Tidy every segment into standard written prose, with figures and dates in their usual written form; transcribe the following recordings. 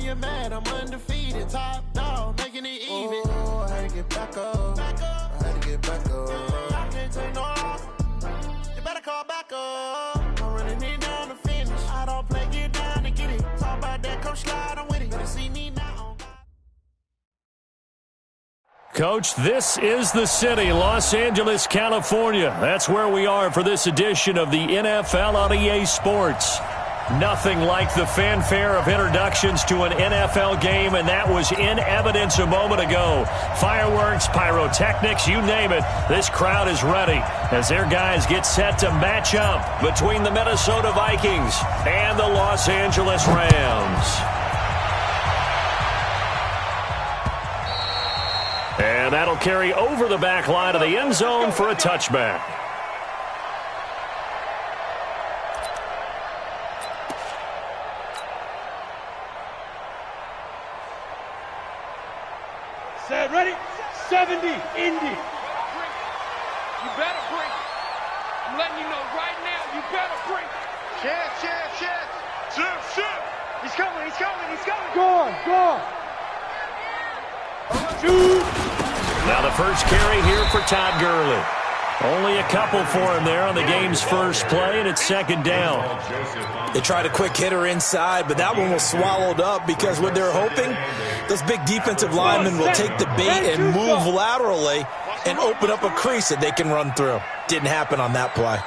when you're mad, I'm undefeated. Top dog, making it even. Oh, I had to get back up. I had to get back up. I can't take no off. You better call back up. I'm running it down to finish. I don't play, get down to get it. Talk about that, come slide, I'm with it. Better see me now. Coach, this is the city, Los Angeles, California. That's where we are for this edition of the NFL on EA Sports. Nothing like the fanfare of introductions to an NFL game, and that was in evidence a moment ago. Fireworks, pyrotechnics, you name it. This crowd is ready as their guys get set to match up between the Minnesota Vikings and the Los Angeles Rams. And that'll carry over the back line of the end zone for a touchback. Set, ready? 70, Indy. You better bring it. I'm letting you know right now, you better bring it. Chef. He's coming. Go on. Shoot. Now the first carry here for Todd Gurley. Only a couple for him there on the game's first play, and it's second down. They tried a quick hitter inside, but that one was swallowed up because what they're hoping, those big defensive linemen will take the bait and move laterally and open up a crease that they can run through. Didn't happen on that play.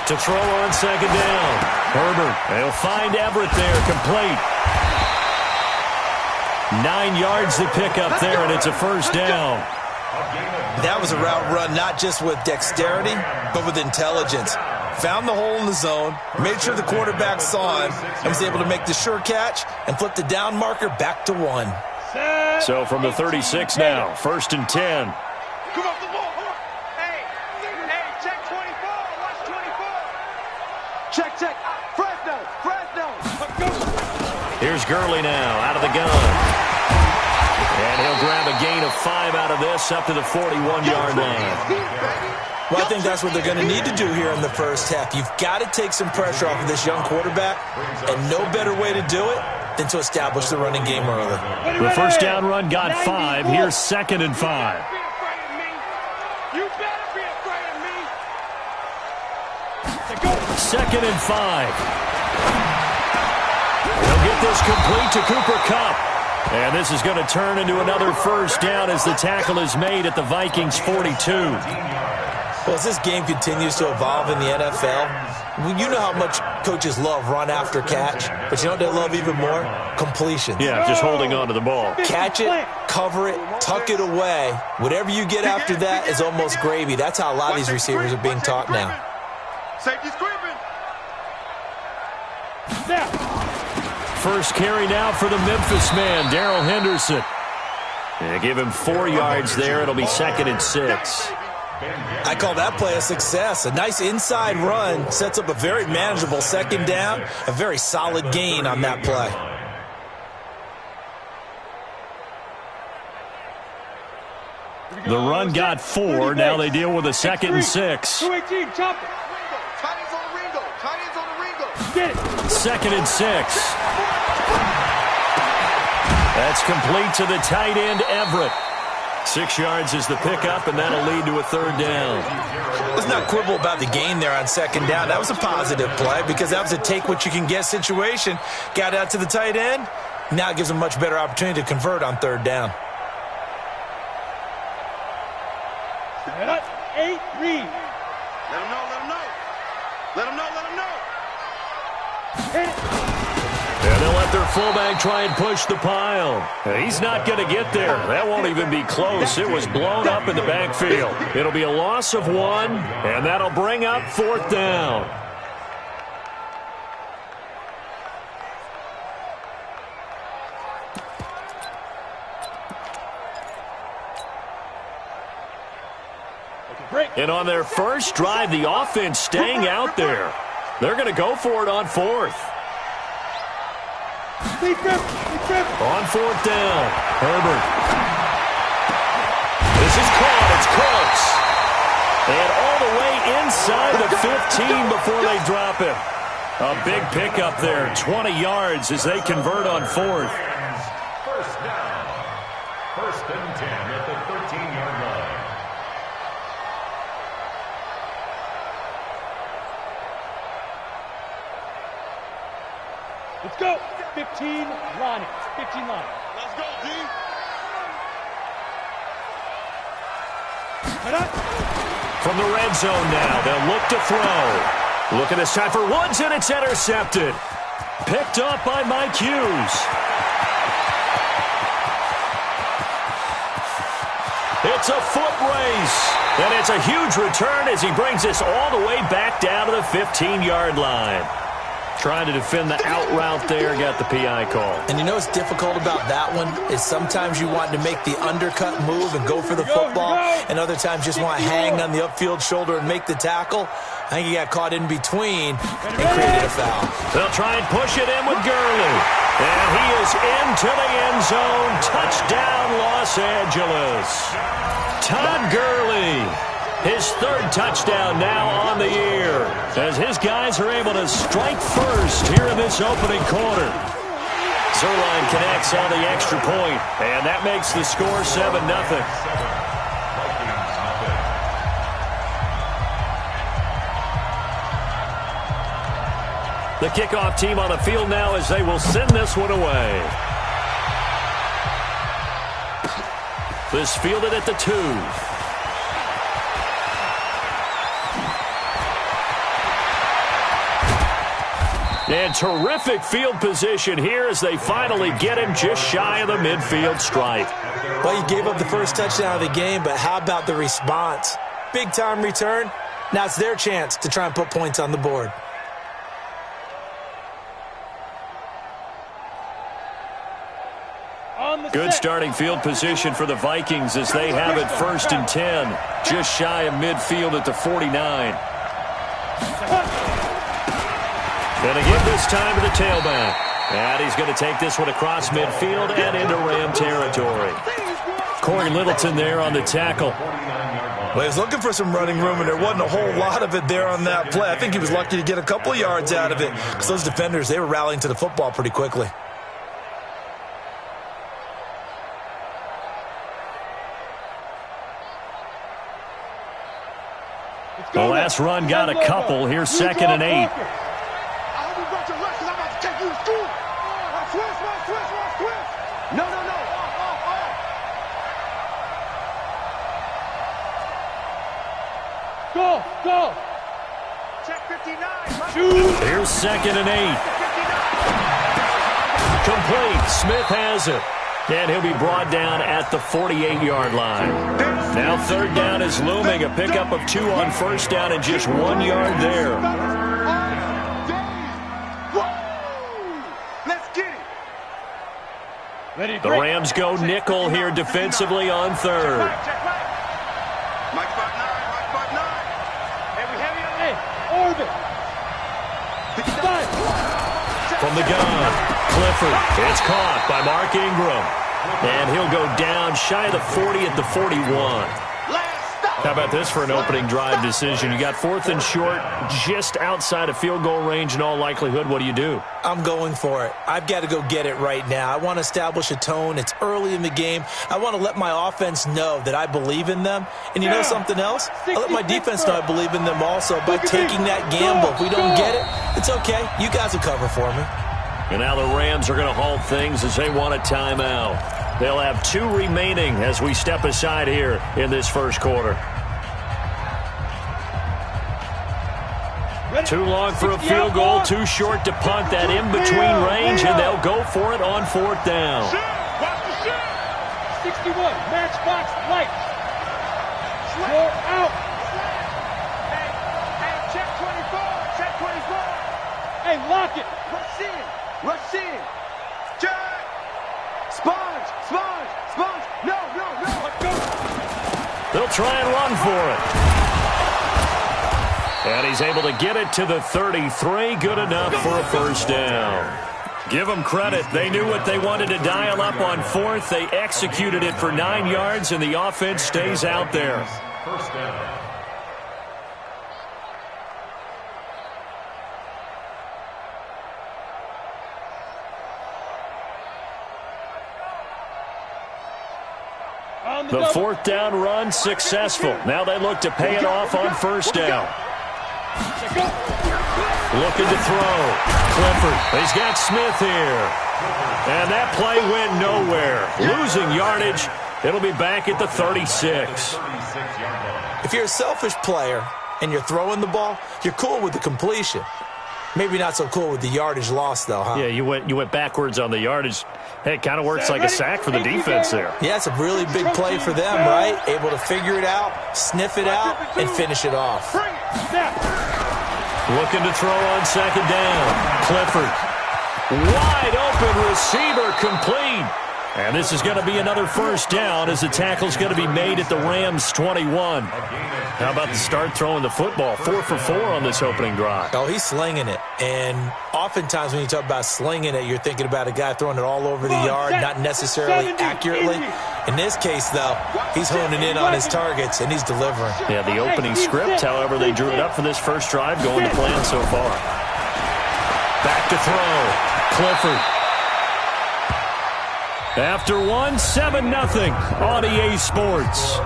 To throw on second down. Herbert, they'll find Everett there, complete. 9 yards to pick up there, and it's a first down. That was a route run not just with dexterity, but with intelligence. Found the hole in the zone, made sure the quarterback saw him, and was able to make the sure catch and flip the down marker back to 1. So from the 36 now, first and 10. Come off the ball. Hey, check 24. Watch 24. Check. Fresno. Here's Gurley now, out of the gun. And he'll grab a gain of 5 out of this, up to the 41-yard line. Well, I think that's what they're going to need to do here in the first half. You've got to take some pressure off of this young quarterback, and no better way to do it than to establish the running game early. The first down run got 5. Here's second and 5. You better be afraid of me. Second and 5. They'll get this complete to Cooper Kupp. And this is going to turn into another first down as the tackle is made at the Vikings 42. Well, as this game continues to evolve in the NFL, you know how much coaches love run after catch, but you know what they love even more? Completions. Yeah, just holding on to the ball. Catch it, cover it, tuck it away. Whatever you get after that is almost gravy. That's how a lot of these receivers are being taught now. Safety's creeping. First carry now for the Memphis man, Darrell Henderson. They give him 4 yards there. It'll be second and 6. I call that play a success. A nice inside run sets up a very manageable second down, a very solid gain on that play. The run got 4. Now they deal with a second and 6. 218, chop it. Tight ends on the Ringo. Get it. Second and 6. That's complete to the tight end, Everett. 6 yards is the pickup, and that'll lead to a third down. Let's not quibble about the gain there on second down. That was a positive play because that was a take-what-you-can-get situation. Got out to the tight end. Now it gives them a much better opportunity to convert on third down. 8, read. Let him know. Hit it. And they'll let their fullback try and push the pile. He's not going to get there. That won't even be close. It was blown up in the backfield. It'll be a loss of 1, and that'll bring up fourth down. And on their first drive, the offense staying out there. They're going to go for it on 4th. On 4th down, Herbert. This is caught. It's close. And all the way inside the 15 before they drop him. A big pickup there, 20 yards as they convert on fourth. First down. First and 10 at the 13-yard line. Let's go. 15 line. 15 line. Let's go, D. From the red zone now, they'll look to throw. Looking this time for Woods, and it's intercepted. Picked up by Mike Hughes. It's a foot race, and it's a huge return as he brings us all the way back down to the 15-yard line. Trying to defend the out route there, got the PI call. And you know what's difficult about that one is sometimes you want to make the undercut move and go for the football, and other times just want to hang on the upfield shoulder and make the tackle. I think he got caught in between and created a foul. They'll try and push it in with Gurley. And he is into the end zone. Touchdown, Los Angeles. Todd Gurley. His third touchdown now on the year as his guys are able to strike first here in this opening quarter. Zerline connects on the extra point, and that makes the score 7-0. The kickoff team on the field now as they will send this one away. This fielded at the 2. And terrific field position here as they finally get him just shy of the midfield stripe. Well, you gave up the first touchdown of the game, but how about the response? Big-time return. Now it's their chance to try and put points on the board. Good starting field position for the Vikings as they have it 1st and 10. Just shy of midfield at the 49. Going to give this time to the tailback. And he's going to take this one across midfield and into Ram territory. Corey Littleton there on the tackle. Well, he was looking for some running room, and there wasn't a whole lot of it there on that play. I think he was lucky to get a couple yards out of it because those defenders, they were rallying to the football pretty quickly. The last run got a couple. Here's 2nd and 8. Go. Check 59. Here's 2nd and 8. Complete. Smith has it. And he'll be brought down at the 48-yard line. Now 3rd down is looming. A pickup of 2 on 1st down and just 1 yard there. Let's get it. The Rams go nickel here defensively on 3rd. Mike 5-9. Orbit. From the gun, Clifford. It's caught by Mark Ingram. And he'll go down shy of the 40 at the 41. How about this for an opening drive decision? You got 4th and short, just outside of field goal range in all likelihood. What do you do? I'm going for it. I've got to go get it right now. I want to establish a tone. It's early in the game. I want to let my offense know that I believe in them. And you know something else? I let my defense know I believe in them also by taking that gamble. If we don't get it, it's okay. You guys will cover for me. And now the Rams are going to halt things as they want a timeout. They'll have 2 remaining as we step aside here in this first quarter. Too long for a field goal, too short to punt that in-between range, and they'll go for it on 4th down. 61, matchbox light. Score out. Hey, check 24. Hey, lock it. Rush in. Check. Sponge. No. They'll try and run for it. And he's able to get it to the 33. Good enough for a 1st down. Give them credit. They knew what they wanted to dial up on 4th. They executed it for 9 yards, and the offense stays out there. 1st down. The fourth down run successful. Now they look to pay it off on first down. Looking to throw. Clifford. He's got Smith here. And that play went nowhere. Losing yardage. It'll be back at the 36. If you're a selfish player and you're throwing the ball, you're cool with the completion. Maybe not so cool with the yardage loss, though, huh? Yeah, you went backwards on the yardage. Hey, it kind of works like a sack for the defense there. Yeah, it's a really big play for them, right? Able to figure it out, sniff it out, and finish it off. Looking to throw on second down. Clifford. Wide open receiver complete. And this is going to be another first down as the tackle's going to be made at the Rams' 21. How about the start throwing the football? 4 for 4 on this opening drive. Oh, he's slinging it. And oftentimes when you talk about slinging it, you're thinking about a guy throwing it all over the yard, not necessarily accurately. In this case, though, he's honing in on his targets, and he's delivering. Yeah, the opening script, however, they drew it up for this first drive, going to plan so far. Back to throw. Clifford. After 1, 7-0 on EA Sports.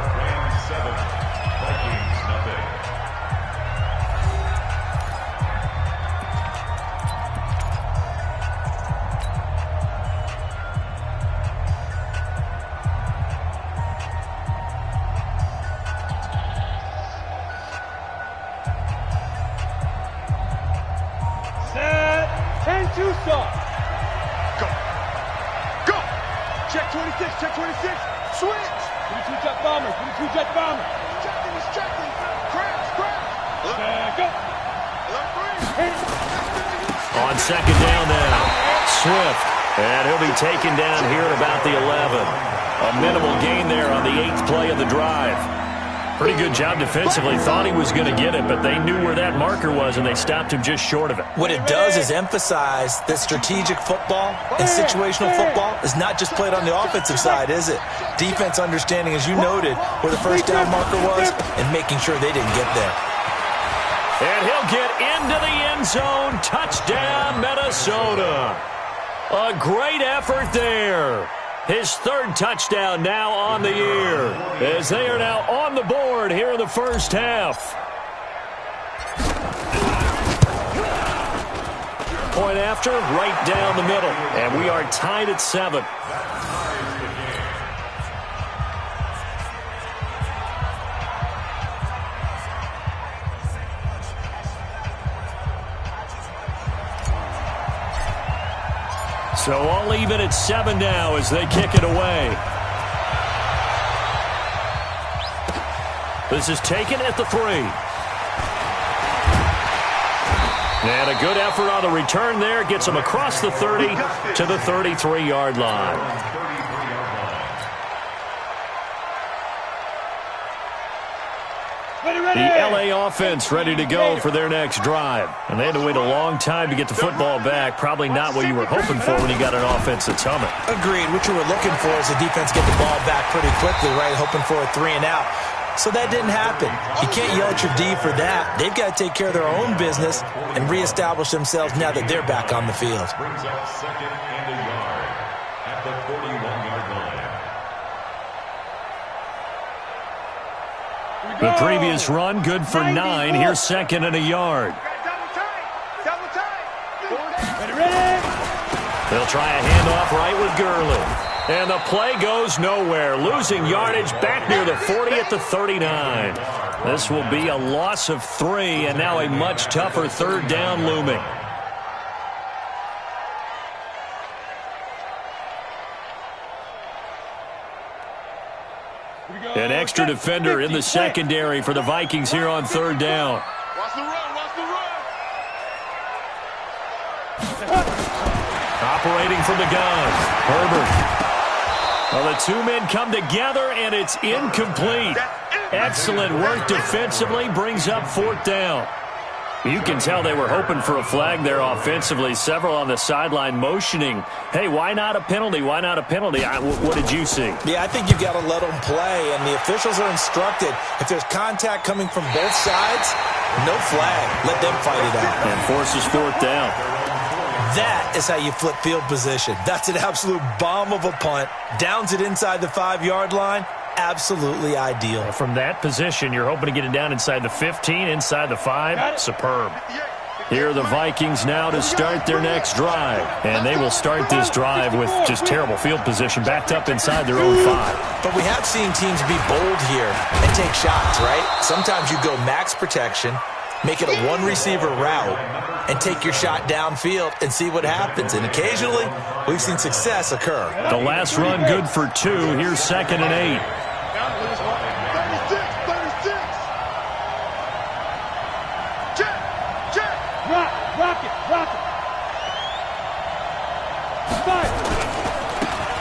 Set. 10-2 stop. Check 26, check 26. Switch. 22 jet bomber, 22 jet bomber. Checking, he's checking. Crash. Go. On second down now, Swift. And he'll be taken down here at about the 11. A minimal gain there on the 8th play of the drive. Pretty good job defensively. Thought he was going to get it, but they knew where that marker was, and they stopped him just short of it. What it does is emphasize that strategic football and situational football is not just played on the offensive side, is it? Defense understanding, as you noted, where the first down marker was and making sure they didn't get there. And he'll get into the end zone. Touchdown, Minnesota. A great effort there. His 3rd touchdown now on the year, as they are now on the board here in the first half. Point after, right down the middle, and we are tied at 7. So all even at 7 now as they kick it away. This is taken at the 3. And a good effort on the return there. Gets them across the 30 to the 33-yard line. The LA offense ready to go for their next drive. And they had to wait a long time to get the football back. Probably not what you were hoping for when you got an offense that's humming. Agreed. What you were looking for is the defense get the ball back pretty quickly, right? Hoping for a 3 and out. So that didn't happen. You can't yell at your D for that. They've got to take care of their own business and reestablish themselves now that they're back on the field. Brings up 2nd and a yard at the 41-yard line. The previous run, good for 9. Here's 2nd and a yard. Double tight. Ready. They'll try a handoff right with Gurley. And the play goes nowhere. Losing yardage back near the 40 at the 39. This will be a loss of 3, and now a much tougher 3rd down looming. An extra defender in the secondary for the Vikings here on 3rd down. Watch the run. Operating from the gun, Herbert. Well, the 2 men come together, and it's incomplete. Excellent work defensively, brings up 4th down. You can tell they were hoping for a flag there offensively. Several on the sideline motioning, hey, why not a penalty? Why not a penalty? What did you see? Yeah, I think you've got to let them play, and the officials are instructed. If there's contact coming from both sides, no flag. Let them fight it out. And forces 4th down. That is how you flip field position. That's an absolute bomb of a punt. Downs it inside the 5-yard line. absolutely ideal. From that position, you're hoping to get it down inside the 15, inside the 5. Superb. Here are the Vikings now to start their next drive. And they will start this drive with just terrible field position, backed up inside their own 5. But we have seen teams be bold here and take shots, right? Sometimes you go max protection, make it a one-receiver route, and take your shot downfield and see what happens. And occasionally, we've seen success occur. The last run good for 2. Here's 2nd and 8. 36. Check. Rock it. Fire.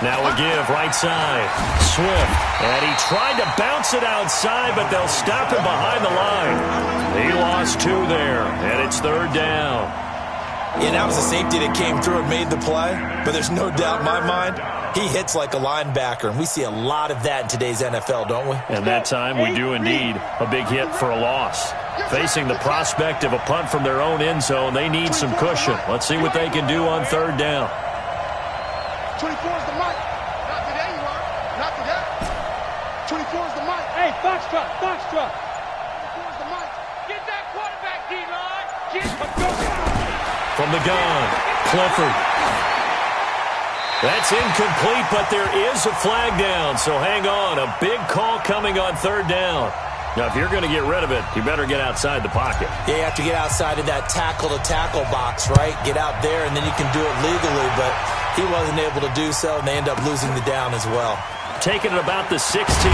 Now a give, right side. Swift. And he tried to bounce it outside, but they'll stop him behind the line. He lost 2 there, and it's 3rd down. Yeah, that was a safety that came through and made the play. But there's no doubt in my mind, he hits like a linebacker. And we see a lot of that in today's NFL, don't we? And that time we do indeed a big hit for a loss. Facing the prospect of a punt from their own end zone, they need some cushion. Let's see what they can do on 3rd down. 24 is the mic. Not today, you are. Not today. 24 is the mic. Hey, Foxtrot. 24 is the mic. Get that quarterback, D-line. From the gun, Clifford. That's incomplete, but there is a flag down, so hang on. A big call coming on 3rd down. Now, if you're going to get rid of it, you better get outside the pocket. Yeah, you have to get outside of that tackle-to-tackle box, right? Get out there, and then you can do it legally, but he wasn't able to do so, and they end up losing the down as well. Taking it about the 16.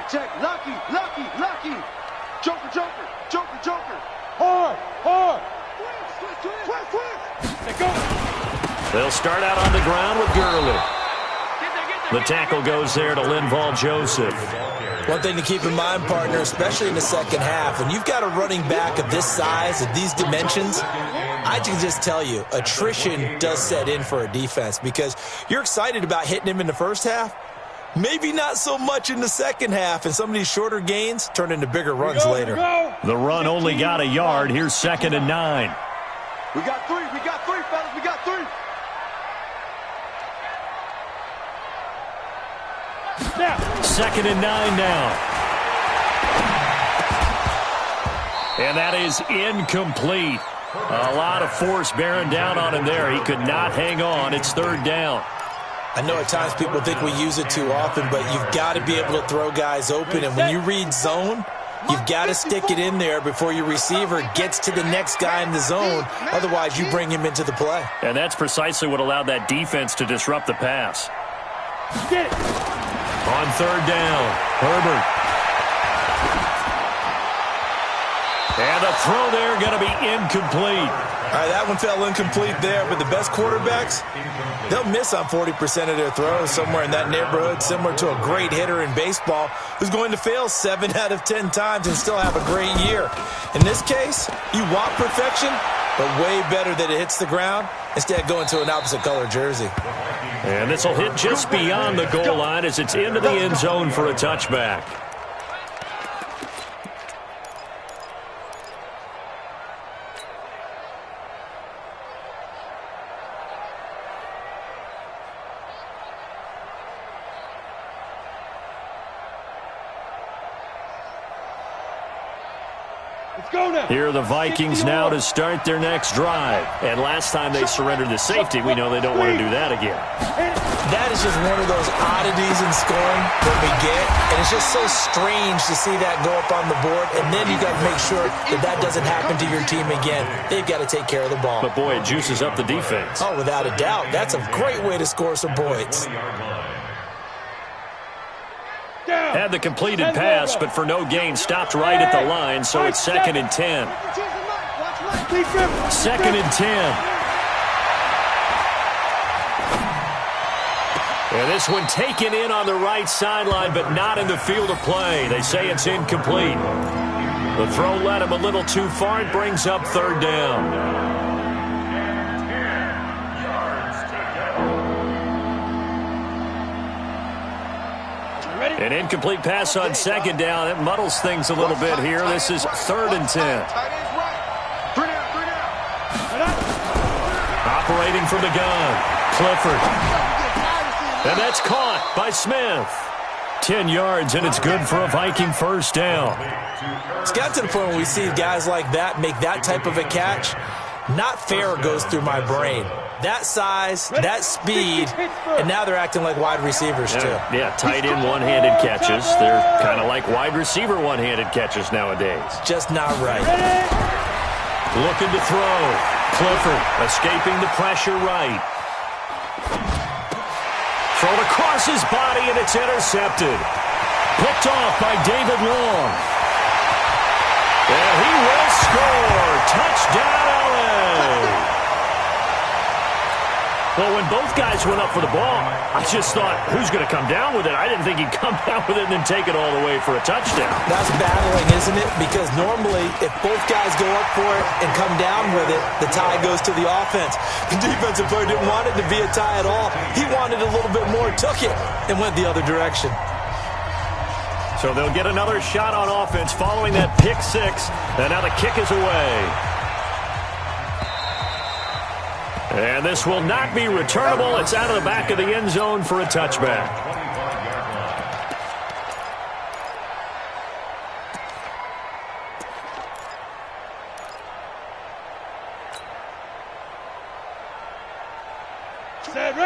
Check. Lucky. Joker. Hard. Twist. Go. They'll start out on the ground with Gurley. The tackle goes there to Linval Joseph. One thing to keep in mind, partner, especially in the second half, when you've got a running back of this size, of these dimensions, I can just tell you, attrition does set in for a defense because you're excited about hitting him in the first half. Maybe not so much in the second half, and some of these shorter gains turn into bigger runs later. The run only got a yard. Here's 2nd and 9. We got 3, fellas. We got 3. Now, 2nd and 9 now. And that is incomplete. A lot of force bearing down on him there. He could not hang on. It's 3rd down. I know at times people think we use it too often, but you've got to be able to throw guys open. And when you read zone, you've got to stick it in there before your receiver gets to the next guy in the zone. Otherwise, you bring him into the play. And that's precisely what allowed that defense to disrupt the pass. Get it. On 3rd down, Herbert. And the throw there going to be incomplete. All right, that one fell incomplete there, but the best quarterbacks, they'll miss on 40% of their throws, somewhere in that neighborhood, similar to a great hitter in baseball who's going to fail 7 out of 10 times and still have a great year. In this case, you want perfection, but way better that it hits the ground instead of going to an opposite color jersey. And this will hit just beyond the goal line as it's into the end zone for a touchback. Here are the Vikings now to start their next drive. And last time they surrendered the safety, we know they don't want to do that again. That is just one of those oddities in scoring that we get. And it's just so strange to see that go up on the board. And then you got to make sure that that doesn't happen to your team again. They've got to take care of the ball. But, boy, it juices up the defense. Oh, without a doubt. That's a great way to score some points. Had the completed pass, but for no gain, stopped right at the line, so it's 2nd and 10. 2nd and 10. And this one taken in on the right sideline, but not in the field of play. They say it's incomplete. The throw led him a little too far. It brings up 3rd down. An incomplete pass on second down. It muddles things a little bit here. This is 3rd and 10. Operating from the gun, Clifford. And that's caught by Smith. 10 yards, and it's good for a Viking first down. It's got to the point where we see guys like that make that type of a catch. Not fair goes through my brain. That size, that speed, and now they're acting like wide receivers too. Yeah, tight end one-handed catches. They're kind of like wide receiver one-handed catches nowadays. Just not right. Looking to throw. Clifford escaping the pressure right. Thrown across his body, and it's intercepted. Picked off by David Long. And he will score. Touchdown, LA. Well, when both guys went up for the ball, I just thought, who's going to come down with it? I didn't think he'd come down with it and then take it all the way for a touchdown. That's battling, isn't it? Because normally, if both guys go up for it and come down with it, the tie goes to the offense. The defensive player didn't want it to be a tie at all. He wanted a little bit more, took it, and went the other direction. So they'll get another shot on offense following that pick six, and now the kick is away. And this will not be returnable. It's out of the back of the end zone for a touchback.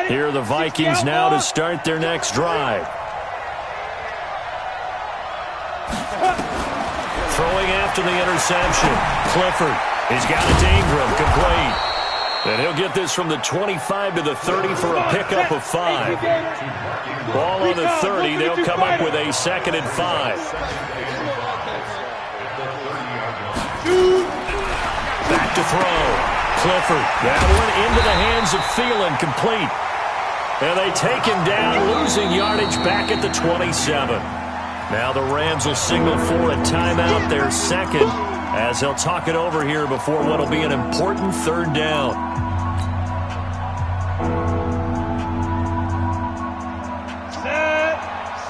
Here are the Vikings now to start their next drive. Throwing after the interception. Clifford. He's got it to Ingram. Complete. And he'll get this from the 25 to the 30 for a pickup of 5. Ball on the 30. They'll come up with a 2nd and 5. Back to throw. Clifford. That one into the hands of Thielen. Complete. And they take him down, losing yardage back at the 27. Now the Rams will signal for a timeout, their 2nd, as they'll talk it over here before what will be an important 3rd down. Set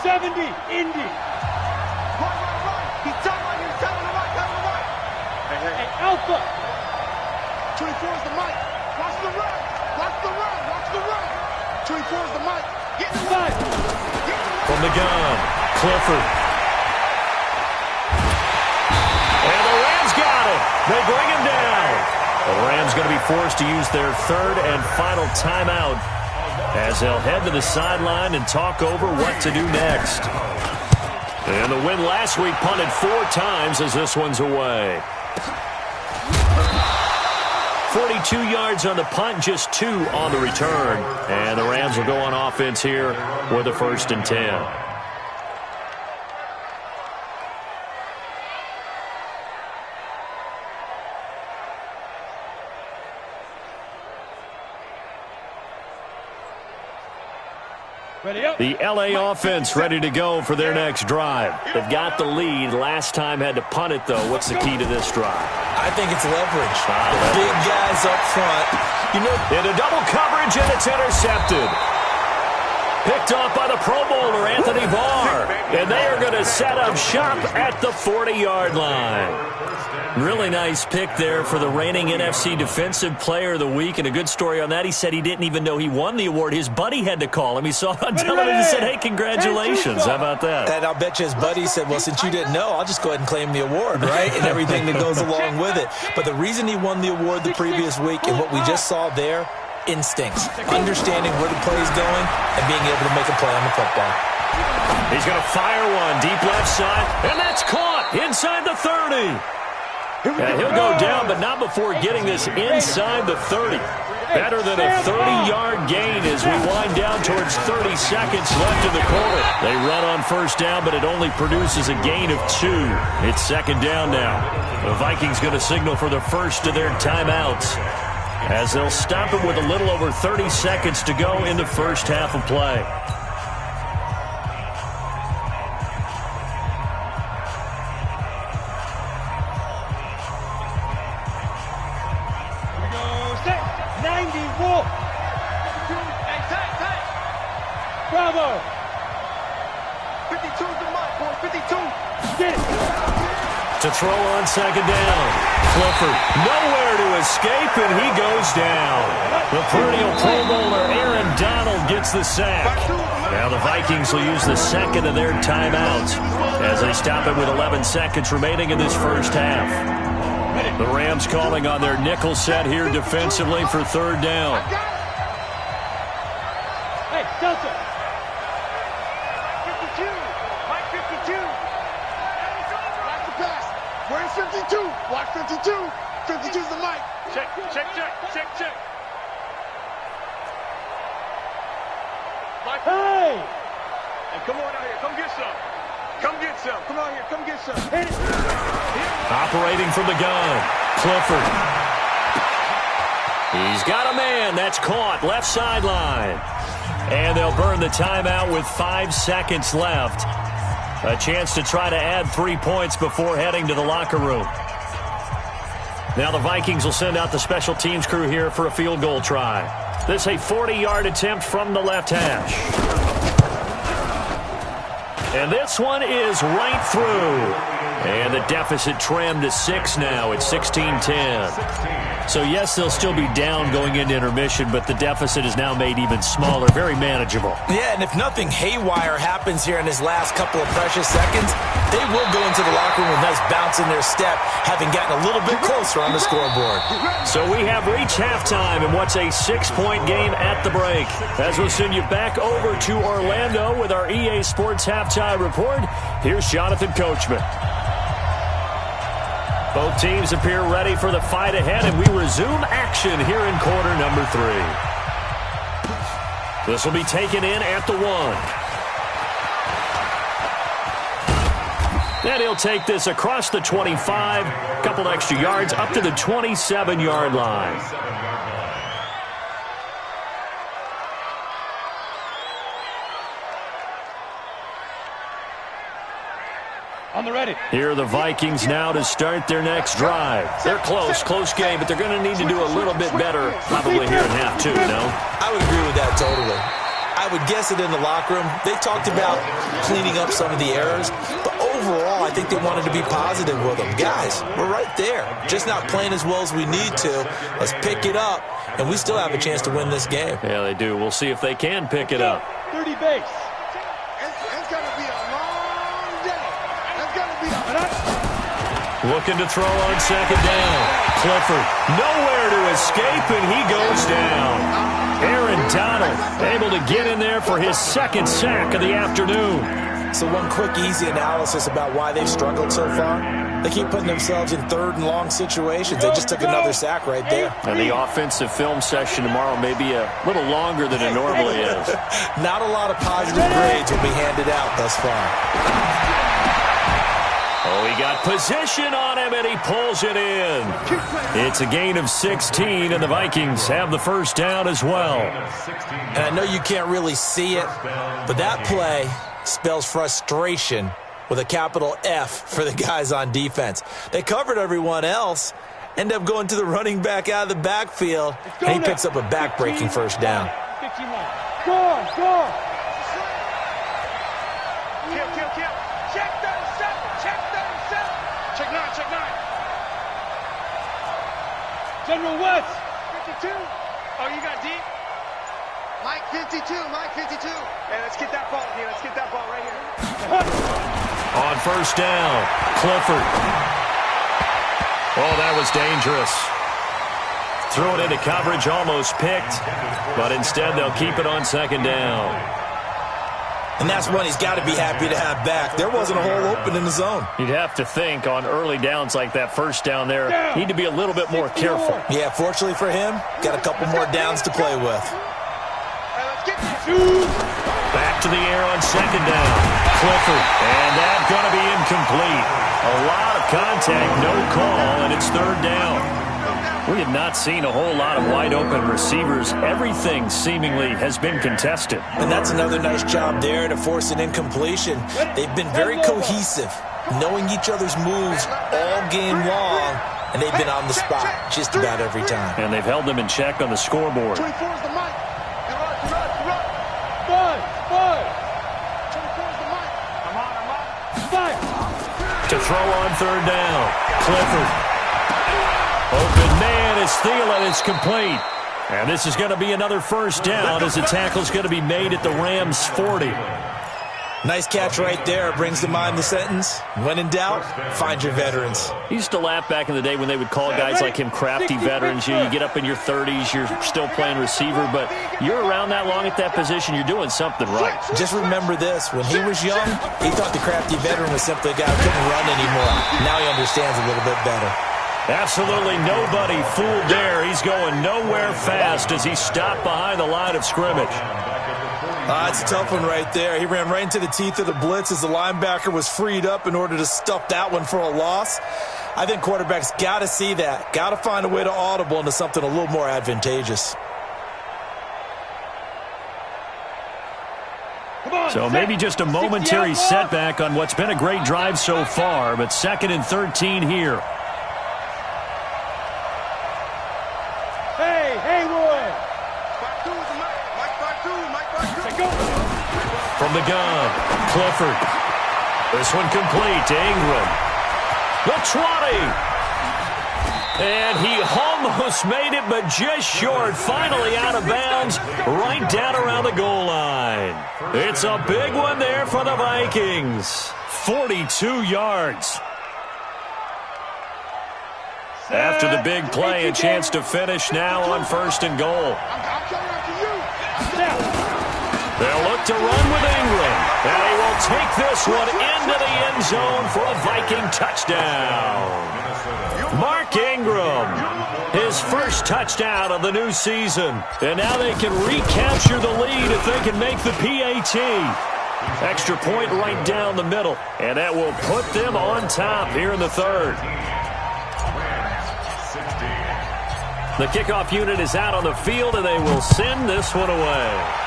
70, Indy. Right. He's telling the right. Hey, Alpha. 24 is the mic. Watch the run. 24 is the mic. Get inside. From the gun, Clifford. And the Rams got it. They bring him down. The Rams going to be forced to use their 3rd and final timeout as they'll head to the sideline and talk over what to do next. And the win last week punted 4 times as this one's away. 42 yards on the punt, just 2 on the return. And the Rams will go on offense here with a 1st and 10. The LA offense ready to go for their next drive. They've got the lead. Last time had to punt it, though. What's the key to this drive? I think it's leverage. The big guys up front. Into double coverage, and it's intercepted. Picked off by the Pro Bowler, Anthony Barr. And they are going to set up shop at the 40-yard line. Really nice pick there for the reigning NFC Defensive Player of the Week. And a good story on that, he said he didn't even know he won the award. His buddy had to call him. He saw it on television and said, hey, congratulations. How about that? And I'll bet you his buddy said, well, since you didn't know, I'll just go ahead and claim the award, right? And everything that goes along with it. But the reason he won the award the previous week and what we just saw there, instincts, understanding where the play is going and being able to make a play on the football. He's going to fire one deep left side, and that's caught inside the 30. And he'll go down, but not before getting this inside the 30. Better than a 30-yard gain as we wind down towards 30 seconds left in the quarter. They run on 1st down, but it only produces a gain of 2. It's 2nd down now. The Vikings going to signal for the first of their timeouts as they'll stop it with a little over 30 seconds to go in the first half of play. Bravo. 52. To throw on second down. Clifford nowhere to escape, and he goes down. The perennial Pro Bowler Aaron Donald gets the sack. Now the Vikings will use the second of their timeouts as they stop it with 11 seconds remaining in this first half. The Rams calling on their nickel set here defensively for third down. Hey, Delta. Mike 52. Mike 52. Watch the pass. Where's 52? Watch 52. 52's the mic. Check, check, check, check, check. Hey! Hey, come on out here. Come get some. Come get some. Come out here. Come get some. Hit it. Operating from the gun. Clifford. He's got a man. That's caught. Left sideline. And they'll burn the timeout with 5 seconds left. A chance to try to add 3 points before heading to the locker room. Now the Vikings will send out the special teams crew here for a field goal try. This a 40-yard attempt from the left hash. And this one is right through. And the deficit trimmed to 6 now. It's 16-10. So, yes, they'll still be down going into intermission, but the deficit is now made even smaller, very manageable. Yeah, and if nothing haywire happens here in his last couple of precious seconds, they will go into the locker room with a nice bounce in their step, having gotten a little bit closer on the scoreboard. So we have reached halftime in what's a 6-point game at the break. As we'll send you back over to Orlando with our EA Sports Halftime Report, here's Jonathan Coachman. Both teams appear ready for the fight ahead, and we resume action here in quarter number 3. This will be taken in at the 1. And he'll take this across the 25, a couple extra yards, up to the 27-yard line. On the ready. Here are the Vikings now to start their next drive. They're close game, but they're going to need to do a little bit better probably here in half 2, no? I would agree with that totally. I would guess it in the locker room. They talked about cleaning up some of the errors, but overall, I think they wanted to be positive with them. Guys, we're right there. Just not playing as well as we need to. Let's pick it up, and we still have a chance to win this game. Yeah, they do. We'll see if they can pick it up. 30 base. It's going to be a long day. It's going to be a... Looking to throw on second down. Clifford nowhere to escape, and he goes down. Aaron Donald able to get in there for his second sack of the afternoon. So one quick, easy analysis about why they've struggled so far. They keep putting themselves in third and long situations. They just took another sack right there. And the offensive film session tomorrow may be a little longer than it normally is. Not a lot of positive grades will be handed out thus far. Oh, he got position on him, and he pulls it in. It's a gain of 16, and the Vikings have the first down as well. And I know you can't really see it, but that play spells frustration with a capital F for the guys on defense. They covered everyone else, end up going to the running back out of the backfield, and he picks up a back-breaking first down. 15 line. Go. Kill. Check 37. Check 37. Check 9. General West. 52. Oh, you got deep? Mike 52. Hey, let's get that ball here. Let's get that ball right here. On first down, Clifford. Oh, that was dangerous. Threw it into coverage, almost picked, but instead they'll keep it on second down. And that's one he's got to be happy to have back. There wasn't a hole open in the zone. You'd have to think on early downs like that first down there, need to be a little bit more careful. Yeah, fortunately for him, got a couple more downs to play with. Back to the air on second down. Clifford, and that's going to be incomplete. A lot of contact, no call, and it's third down. We have not seen a whole lot of wide-open receivers. Everything seemingly has been contested. And that's another nice job there to force an incompletion. They've been very cohesive, knowing each other's moves all game long, and they've been on the spot just about every time. And they've held them in check on the scoreboard. 24 is the mic. Run. 5. 24 is the mic. I'm on. 5. To throw on third down. Clifford. Open man is Thielen. It's complete. And this is going to be another first down as the tackle's going to be made at the Rams' 40. Nice catch right there. Brings to mind the sentence, when in doubt, find your veterans. He used to laugh back in the day when they would call guys like him crafty veterans. You get up in your 30s, you're still playing receiver, but you're around that long at that position, you're doing something right. Just remember this. When he was young, he thought the crafty veteran was simply a guy who couldn't run anymore. Now he understands a little bit better. Absolutely nobody fooled there. He's going nowhere fast as he stopped behind the line of scrimmage. It's a tough one right there. He ran right into the teeth of the blitz as the linebacker was freed up in order to stuff that one for a loss. I think quarterbacks got to see that. Got to find a way to audible into something a little more advantageous. So maybe just a momentary setback on what's been a great drive so far, but 2nd and 13 here. From the gun, Clifford. This one complete to Ingram. The 20. And he almost made it, but just short. Finally out of bounds, right down around the goal line. It's a big one there for the Vikings. 42 yards. After the big play, a chance to finish now on 1st and goal. They'll look to run with Ingram. And he will take this one into the end zone for a Viking touchdown. Mark Ingram, his first touchdown of the new season. And now they can recapture the lead if they can make the PAT. Extra point right down the middle. And that will put them on top here in the 3rd. The kickoff unit is out on the field, and they will send this one away.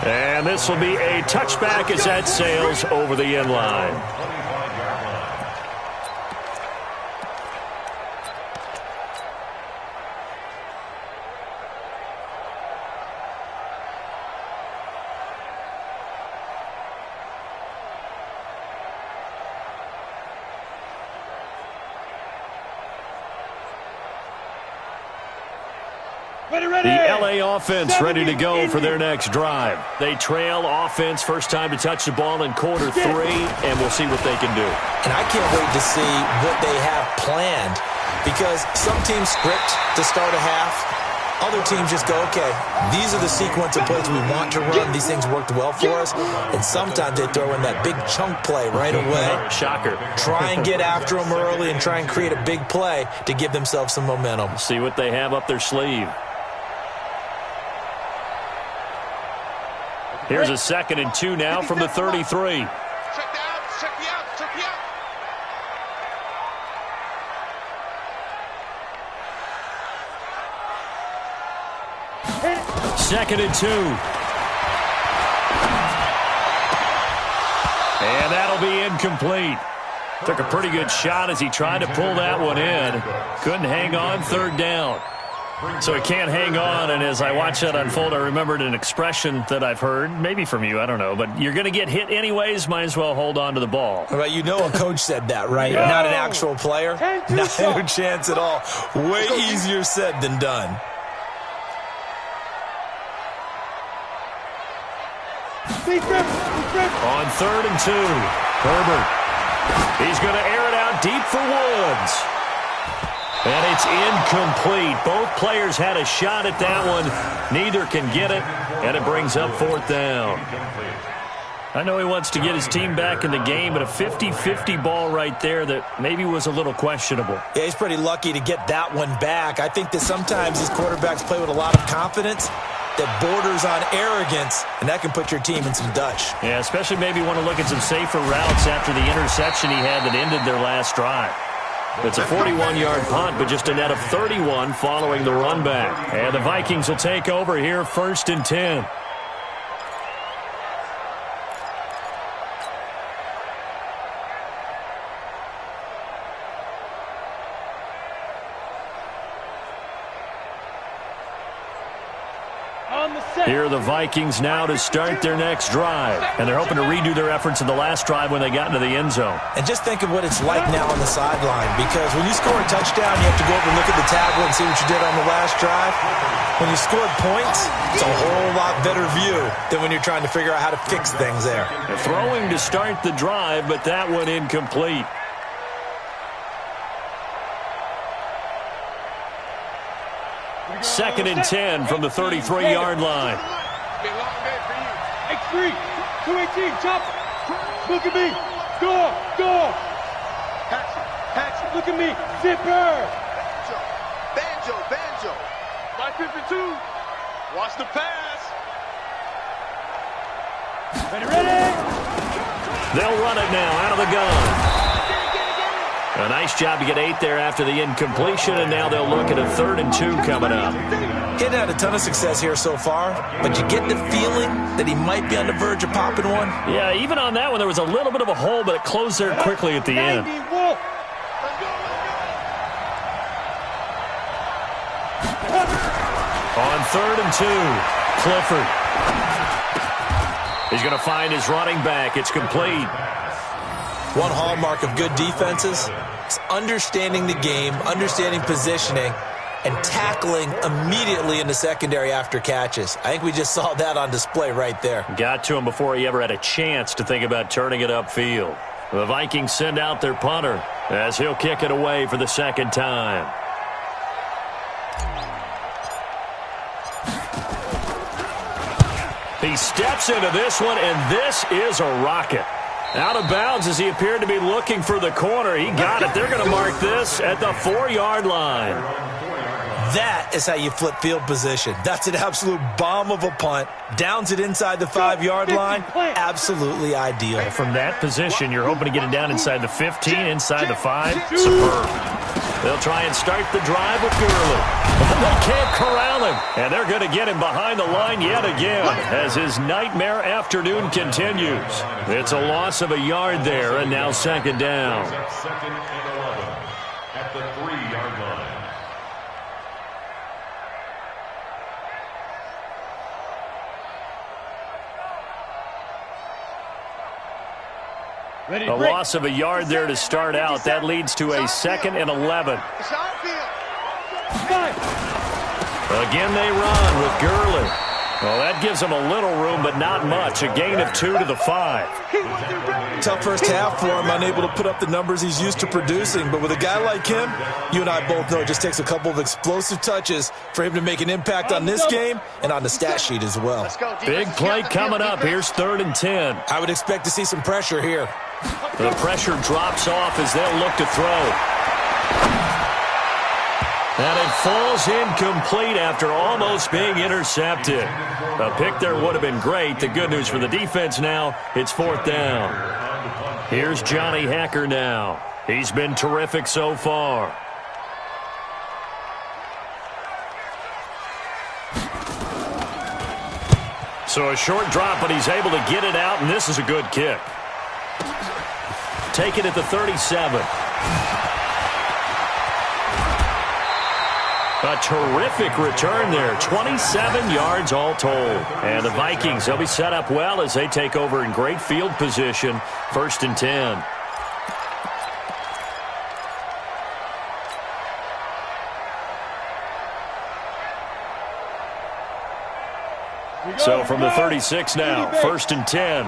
And this will be a touchback as that sails over the end line. The LA offense ready to go for their next drive. They trail offense, first time to touch the ball in quarter 3, and we'll see what they can do. And I can't wait to see what they have planned, because some teams script to start a half. Other teams just go, okay, these are the sequence of plays we want to run. These things worked well for us. And sometimes they throw in that big chunk play right away. Shocker. Try and get after them early and try and create a big play to give themselves some momentum. See what they have up their sleeve. Here's a 2nd and 2 now from the 33. Check the out, check the out, check the out. 2nd and 2. And that'll be incomplete. Took a pretty good shot as he tried to pull that one in. Couldn't hang on 3rd down. So he can't hang on, and as I watch that unfold, I remembered an expression that I've heard, maybe from you, I don't know, but you're going to get hit anyways, might as well hold on to the ball. Well, you know a coach said that, right? No. Not an actual player. Not no chance at all. Way easier said than done. On 3rd and 2, Herbert. He's going to air it out deep for Woods. And it's incomplete. Both players had a shot at that one. Neither can get it, and it brings up 4th down. I know he wants to get his team back in the game, but a 50-50 ball right there that maybe was a little questionable. Yeah, he's pretty lucky to get that one back. I think that sometimes these quarterbacks play with a lot of confidence that borders on arrogance, and that can put your team in some Dutch. Yeah, especially maybe want to look at some safer routes after the interception he had that ended their last drive. It's a 41-yard punt, but just a net of 31 following the run back. And the Vikings will take over here 1st and 10. On Here are the Vikings now to start their next drive. And they're hoping to redo their efforts in the last drive when they got into the end zone. And just think of what it's like now on the sideline, because when you score a touchdown, you have to go over and look at the tablet and see what you did on the last drive. When you scored points, it's a whole lot better view than when you're trying to figure out how to fix things there. Throwing to start the drive, but that one incomplete. Second and 10 from the 33-yard line. X3, 218, chop. Look at me. Score, score. Hatch, look at me. Zipper. Banjo. By 52. Watch the pass. Ready. They'll run it now out of the gun. A nice job to get 8 there after the incompletion, and now they'll look at a 3rd and 2 coming up. He hadn't had a ton of success here so far, but you get the feeling that he might be on the verge of popping one. Yeah, even on that one, there was a little bit of a hole, but it closed there quickly at the end. On 3rd and 2, Clifford. He's going to find his running back. It's complete. One hallmark of good defenses is understanding the game, understanding positioning, and tackling immediately in the secondary after catches. I think we just saw that on display right there. Got to him before he ever had a chance to think about turning it upfield. The Vikings send out their punter as he'll kick it away for the second time. He steps into this one, and this is a rocket. Out of bounds as he appeared to be looking for the corner. He got it. They're going to mark this at the 4-yard line. That is how you flip field position. That's an absolute bomb of a punt. Downs it inside the 5-yard line. Absolutely ideal. From that position, you're hoping to get it down inside the 15, inside the 5. Superb. They'll try and start the drive with Gurley. They can't corral him. And they're going to get him behind the line yet again as his nightmare afternoon continues. It's a loss of a yard there, and now second down. Second and 11 at the 3-yard line. A loss of a yard there to start out. That leads to a 2nd and 11. Again, they run with Gurley. Well, that gives them a little room, but not much. A gain of 2 to the 5. Tough first half for him, unable to put up the numbers he's used to producing. But with a guy like him, you and I both know it just takes a couple of explosive touches for him to make an impact on this game and on the stat sheet as well. Big play coming up. Here's 3rd and 10. I would expect to see some pressure here. The pressure drops off as they'll look to throw. And it falls incomplete after almost being intercepted. A pick there would have been great. The good news for the defense now, it's 4th down. Here's Johnny Hacker now. He's been terrific so far. So a short drop, but he's able to get it out, and this is a good kick. Take it at the 37. A terrific return there. 27 yards all told. And the Vikings, they'll be set up well as they take over in great field position. 1st and 10. So from the 36 now, 1st and 10.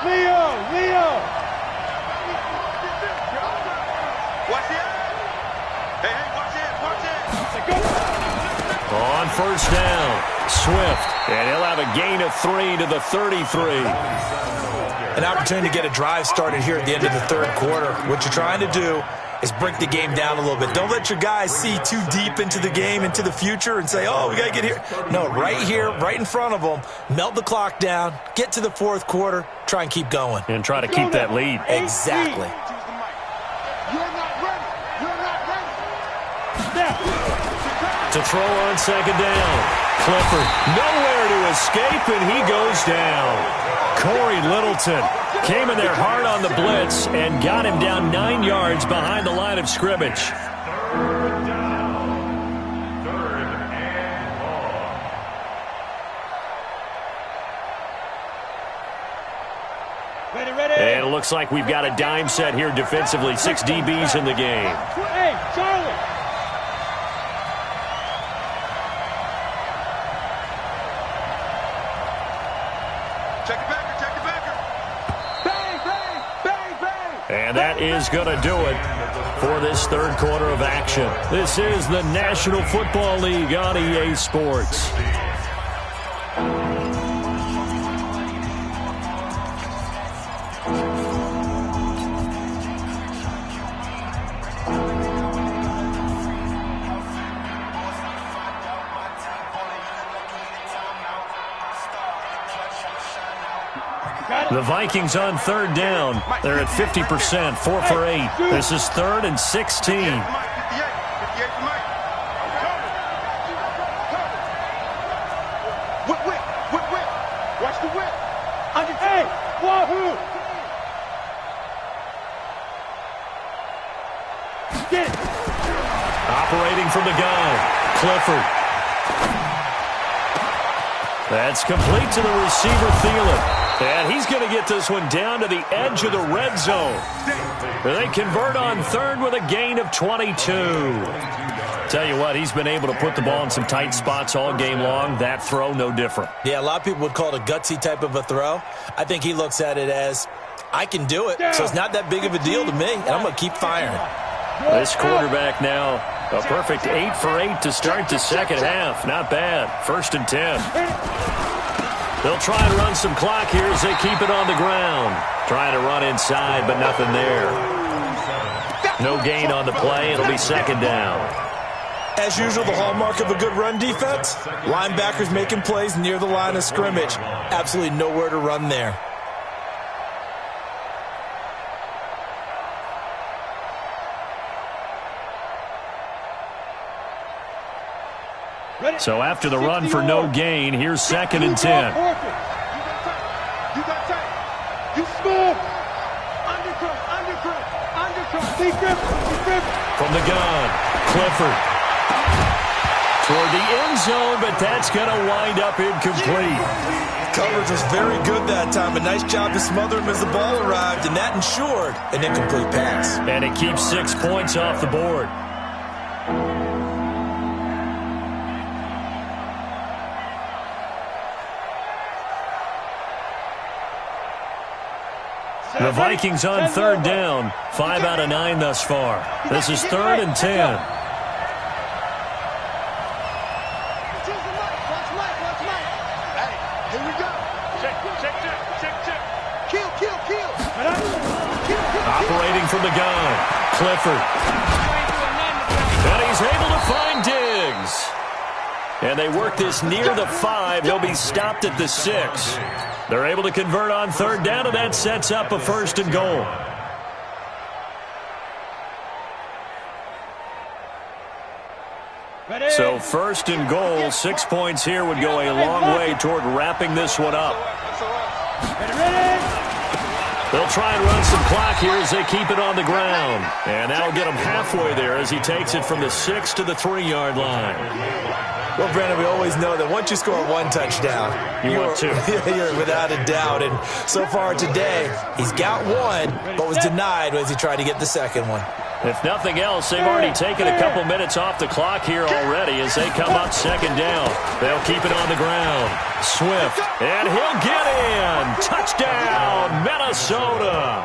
Leo. On 1st down, Swift, and he'll have a gain of 3 to the 33. An opportunity to get a drive started here at the end of the 3rd quarter. What you're trying to do is break the game down a little bit. Don't let your guys see too deep into the game, into the future, and say, oh, we got to get here. No, right here, right in front of them, melt the clock down, get to the 4th quarter, try and keep going. And try to keep that lead. Exactly. To throw on 2nd down. Clifford nowhere to escape, and he goes down. Corey Littleton came in there hard on the blitz and got him down 9 yards behind the line of scrimmage. Third and And it looks like we've got a dime set here defensively. 6 DBs in the game. Hey, Charlie. Check it backer, check it backer. Bang, bang, bang, bang. And that is going to do it for this third quarter of action. This is the National Football League on EA Sports. The Vikings on third down. They're at 50%, 4 for 8. This is 3rd and 16. 58 to Mike. Whip, whip, whip, whip. Watch the whip. Hey, wahoo. Get it. Operating from the gun, Clifford. That's complete to the receiver, Thielen. And he's going to get this one down to the edge of the red zone. They convert on third with a gain of 22. Tell you what, he's been able to put the ball in some tight spots all game long. That throw, no different. Yeah, a lot of people would call it a gutsy type of a throw. I think he looks at it as, I can do it, so it's not that big of a deal to me, and I'm going to keep firing. This quarterback now, a perfect 8 for 8 to start the second half. Not bad. 1st and 10. They'll try and run some clock here as they keep it on the ground. Trying to run inside, but nothing there. No gain on the play. It'll be 2nd down. As usual, the hallmark of a good run defense, linebackers making plays near the line of scrimmage. Absolutely nowhere to run there. So after the run for no gain, here's 2nd and 10. You got time. You smooth. Undercut. Be grip. From the gun, Clifford. Toward the end zone, but that's going to wind up incomplete. Coverage was very good that time. A nice job to smother him as the ball arrived, and that ensured an incomplete pass. And it keeps 6 points off the board. The Vikings on third down. 5 out of 9 thus far. This is 3rd and 10. Here we go. Check. Kill. Operating from the gun, Clifford. And he's able to find Diggs. And they work this near the 5. He'll be stopped at the 6. They're able to convert on third down, and that sets up a 1st and goal. So 1st and goal, 6 points here would go a long way toward wrapping this one up. They'll try and run some clock here as they keep it on the ground. And that'll get him halfway there as he takes it from the 6 to the 3-yard line. Well, Brandon, we always know that once you score 1 touchdown, you're without a doubt. And so far today, he's got 1, but was denied as he tried to get the 2nd one. If nothing else, they've already taken a couple minutes off the clock here already as they come up 2nd down. They'll keep it on the ground. Swift, and he'll get in. Touchdown, Minnesota.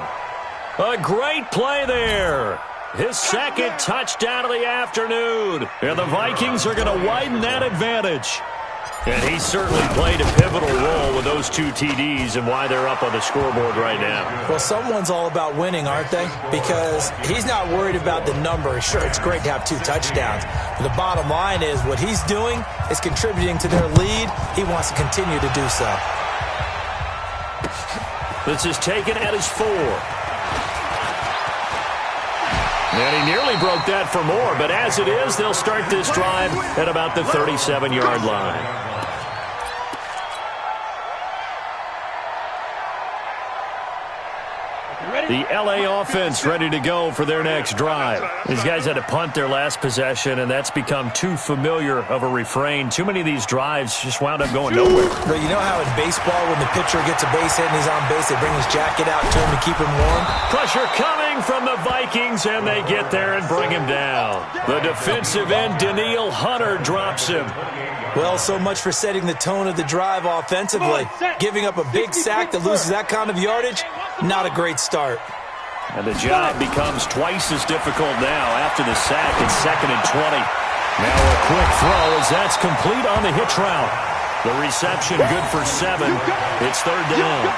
A great play there. His 2nd touchdown of the afternoon. And the Vikings are going to widen that advantage. And he certainly played a pivotal role with those 2 TDs and why they're up on the scoreboard right now. Well, someone's all about winning, aren't they? Because he's not worried about the number. Sure, it's great to have 2 touchdowns. But the bottom line is what he's doing is contributing to their lead. He wants to continue to do so. This is taken at his 4. And he nearly broke that for more, but as it is, they'll start this drive at about the 37-yard line. The LA offense ready to go for their next drive. These guys had to punt their last possession, and that's become too familiar of a refrain. Too many of these drives just wound up going nowhere. But you know how in baseball, when the pitcher gets a base hit and he's on base, they bring his jacket out to him to keep him warm? Pressure coming from the Vikings, and they get there and bring him down. The defensive end, Daniil Hunter, drops him. Well, so much for setting the tone of the drive offensively. Giving up a big sack that loses that kind of yardage, not a great start. And the job becomes twice as difficult now after the sack. It's 2nd and 20. Now a quick throw as that's complete on the hitch route. The reception good for 7. It's 3rd down.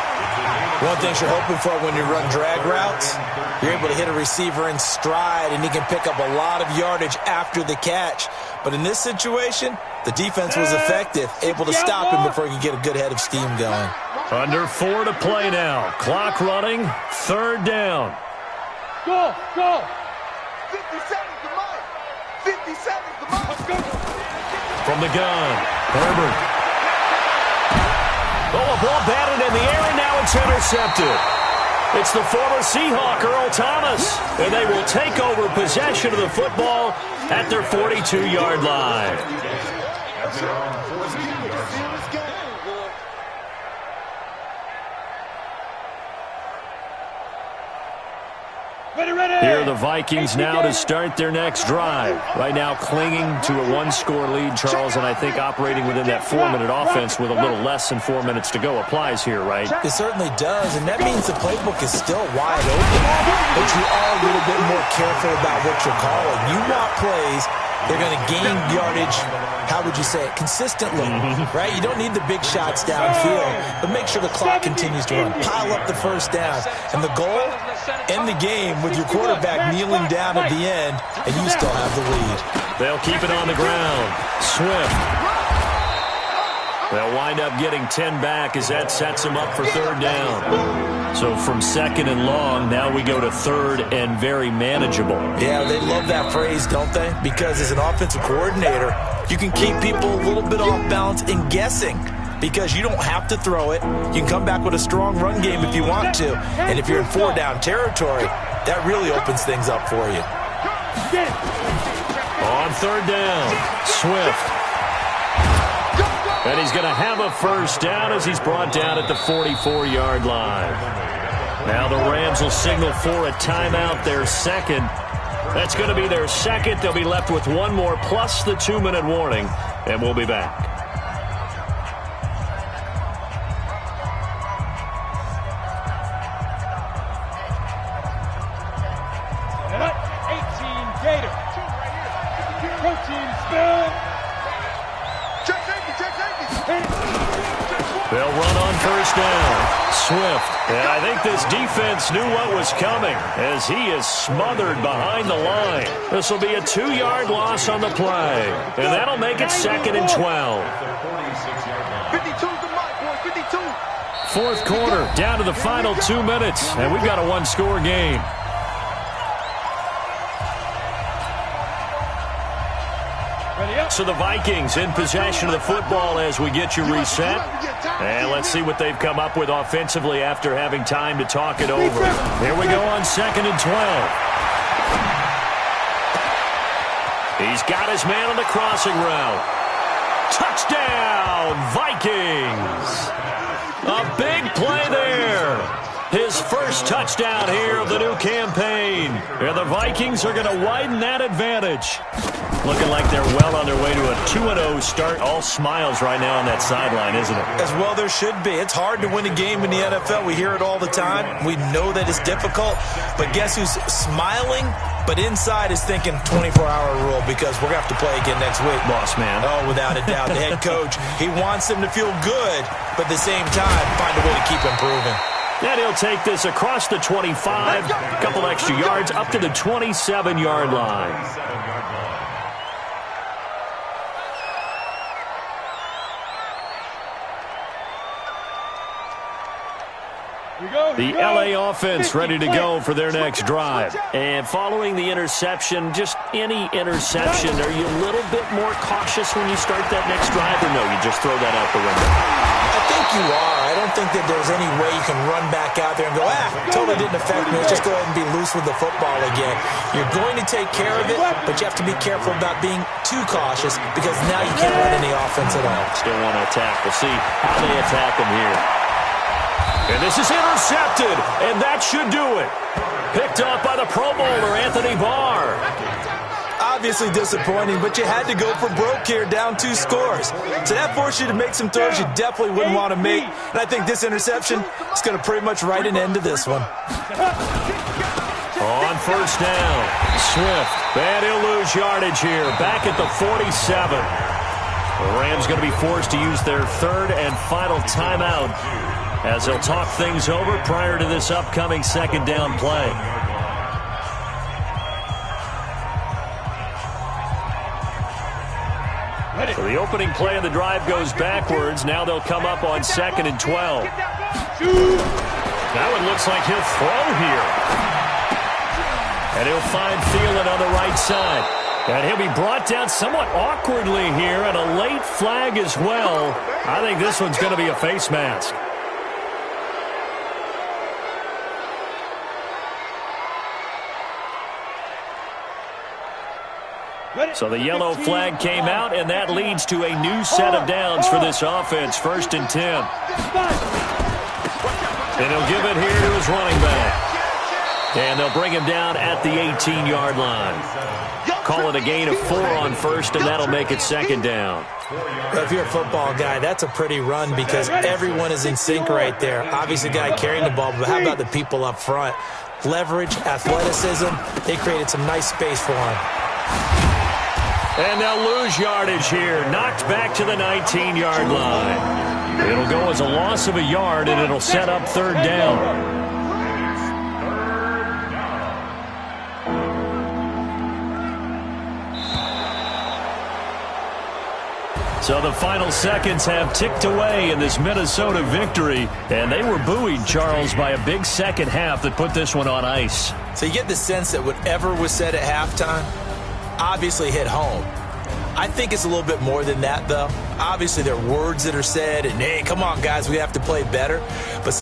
One thing you're hoping for when you run drag routes, you're able to hit a receiver in stride, and he can pick up a lot of yardage after the catch. But in this situation, the defense was effective, able to stop him before he could get a good head of steam going. Under 4 to play now. Clock running. 3rd down. Go! 50 seconds to mark. 50 seconds to mark. From the gun, Herbert. Oh, a ball batted in the air, and now it's intercepted. It's the former Seahawk, Earl Thomas, and they will take over possession of the football at their 42-yard line. Here are the Vikings now to start their next drive. Right now clinging to a 1-score lead, Charles, and I think operating within that 4-minute offense with a little less than 4 minutes to go applies here, right? It certainly does, and that means the playbook is still wide open. But you are a little bit more careful about what you're calling. You want plays, they're going to gain yardage, how would you say it, consistently, right? You don't need the big shots downfield, but make sure the clock continues to run. Pile up the first downs. And the goal, end the game with your quarterback kneeling down at the end, and you still have the lead. They'll keep it on the ground. Swift. They'll wind up getting 10 back as that sets them up for 3rd down. So from 2nd and long, now we go to 3rd and very manageable. Yeah, they love that phrase, don't they? Because as an offensive coordinator, you can keep people a little bit off balance and guessing. Because you don't have to throw it. You can come back with a strong run game if you want to. And if you're in 4-down territory, that really opens things up for you. On 3rd down, Swift. And he's going to have a 1st down as he's brought down at the 44-yard line. Now the Rams will signal for a timeout, their 2nd. That's going to be their 2nd. They'll be left with 1 more plus the 2-minute warning, and we'll be back. They'll run on 1st down. Swift. And I think this defense knew what was coming as he is smothered behind the line. This will be a 2-yard loss on the play. And that'll make it 2nd and 12. 4th quarter, down to the final 2 minutes. And we've got a 1-score game. So the Vikings in possession of the football as we get you reset. And let's see what they've come up with offensively after having time to talk it over. Here we go on 2nd and 12. He's got his man on the crossing route. Touchdown, Vikings! A big play there. His first touchdown here of the new campaign. And the Vikings are going to widen that advantage. Looking like they're well on their way to a 2-0 start. All smiles right now on that sideline, isn't it? As well there should be. It's hard to win a game in the NFL. We hear it all the time. We know that it's difficult. But guess who's smiling? But inside is thinking 24-hour rule because we're going to have to play again next week. Boss man. Oh, without a doubt. The head coach, he wants them to feel good, but at the same time, find a way to keep improving. And he'll take this across the 25, a couple extra yards, up to the 27-yard line. The LA offense ready to go for their next drive. And following the interception, just any interception, are you a little bit more cautious when you start that next drive, or no, you just throw that out the window? I think you are. I don't think that there's any way you can run back out there and go, totally didn't affect me. Let's just go ahead and be loose with the football again. You're going to take care of it, but you have to be careful about being too cautious because now you can't run any offense at all. Still want to attack. We'll see how they attack them here. And this is intercepted, and that should do it. Picked up by the Pro Bowler, Anthony Barr. Obviously disappointing, but you had to go for broke here, down 2 scores. So that forced you to make some throws you definitely wouldn't want to make. And I think this interception is going to pretty much write an end to this one. On first down, Swift. And he'll lose yardage here, back at the 47. The Rams going to be forced to use their third and final timeout as they'll talk things over prior to this upcoming second down play. So the opening play of the drive goes backwards. Now they'll come up on 2nd and 12. That one looks like he'll throw here. And he'll find Thielen on the right side. And he'll be brought down somewhat awkwardly here, and a late flag as well. I think this one's going to be a face mask. So the yellow flag came out, and that leads to a new set of downs for this offense. 1st and 10. And he'll give it here to his running back. And they'll bring him down at the 18-yard line. Call it a gain of 4 on first, and that'll make it 2nd down. If you're a football guy, that's a pretty run because everyone is in sync right there. Obviously, the guy carrying the ball, but how about the people up front? Leverage, athleticism, they created some nice space for him. And they'll lose yardage here. Knocked back to the 19-yard line. It'll go as a loss of a yard, and it'll set up 3rd down. So the final seconds have ticked away in this Minnesota victory, and they were buoyed, Charles, by a big second half that put this one on ice. So you get the sense that whatever was said at halftime obviously hit home. I think it's a little bit more than that, though. Obviously, there are words that are said, and, hey, come on, guys, we have to play better. But